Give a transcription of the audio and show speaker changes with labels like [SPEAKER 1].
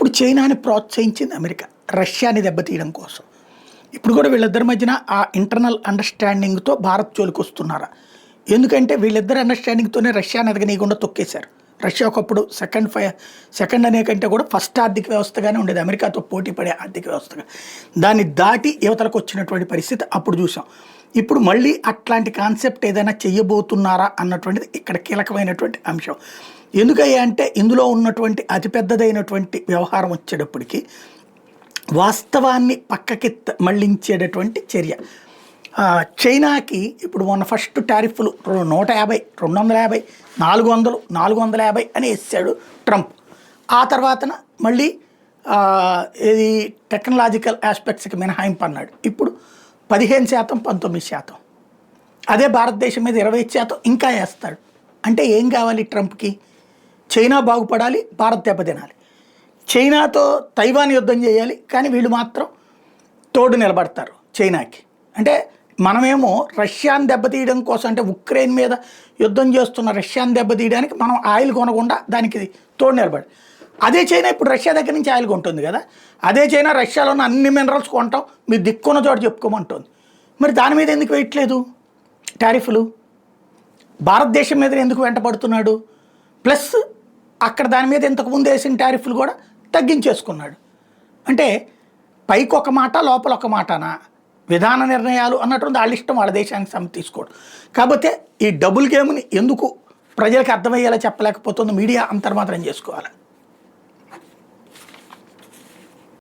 [SPEAKER 1] ఒకప్పుడు చైనాని ప్రోత్సహించింది అమెరికా రష్యాని దెబ్బతీయడం కోసం. ఇప్పుడు కూడా వీళ్ళిద్దరి మధ్యన ఆ ఇంటర్నల్ అండర్స్టాండింగ్తో భారత్ జోలికి వస్తున్నారా? ఎందుకంటే వీళ్ళిద్దరి అండర్స్టాండింగ్తోనే రష్యాని ఎదగనీయకుండా తొక్కేశారు. రష్యా ఒకప్పుడు సెకండ్ అనే కంటే కూడా ఫస్ట్ ఆర్థిక వ్యవస్థగానే ఉండేది, అమెరికాతో పోటీ పడే ఆర్థిక వ్యవస్థగా. దాన్ని దాటి యువతలకు వచ్చినటువంటి పరిస్థితి అప్పుడు చూసాం. ఇప్పుడు మళ్ళీ అట్లాంటి కాన్సెప్ట్ ఏదైనా చెయ్యబోతున్నారా అన్నటువంటిది ఇక్కడ కీలకమైనటువంటి అంశం. ఎందుకయ్యా అంటే ఇందులో ఉన్నటువంటి అతిపెద్దదైనటువంటి వ్యవహారం వచ్చేటప్పటికి వాస్తవాన్ని పక్కకి మళ్లించేటటువంటి చర్య. చైనాకి ఇప్పుడు మొన్న ఫస్ట్ టారిఫ్లు 150, 250, 400, 450 అని వేసాడు ట్రంప్. ఆ తర్వాతన మళ్ళీ ఇది టెక్నాలజికల్ ఆస్పెక్ట్స్కి మినహాయింపు అన్నాడు. ఇప్పుడు 15%, 19%. అదే భారతదేశం మీద 25% ఇంకా వేస్తాడు. అంటే ఏం కావాలి ట్రంప్కి? చైనా బాగుపడాలి, భారత్ దెబ్బతినాలి. చైనాతో తైవాన్ యుద్ధం చేయాలి, కానీ వీళ్ళు మాత్రం తోడు నిలబడతారు చైనాకి. అంటే మనమేమో రష్యాని దెబ్బతీయడం కోసం, అంటే ఉక్రెయిన్ మీద యుద్ధం చేస్తున్న రష్యాని దెబ్బతీయడానికి మనం ఆయిల్ కొనకుండా దానికి తోడు నిలబడి, అదే చైనా ఇప్పుడు రష్యా దగ్గర నుంచి ఆయిల్ కొంటుంది కదా, అదే చైనా రష్యాలో ఉన్న అన్ని మినరల్స్ కొంటాం, మీరు దిక్కున్న చోట చెప్పుకోమంటుంది. మరి దాని మీద ఎందుకు వేయట్లేదు టారిఫ్లు? భారతదేశం మీద ఎందుకు వెంటపడుతున్నాడు? ప్లస్ అక్కడ దాని మీద ఇంతకుముందు వేసిన టారిఫ్లు కూడా తగ్గించేసుకున్నాడు. అంటే పైకి ఒక మాట, లోపల ఒక మాటనా? విధాన నిర్ణయాలు అన్నటువంటి వాళ్ళ ఇష్టం, వాళ్ళ దేశానికి సమ్మతి తీసుకోవడం. కాకపోతే ఈ డబుల్ గేమ్ని ఎందుకు ప్రజలకు అర్థమయ్యేలా చెప్పలేకపోతుంది మీడియా అంతర్మాత్రం చేసుకోవాలి.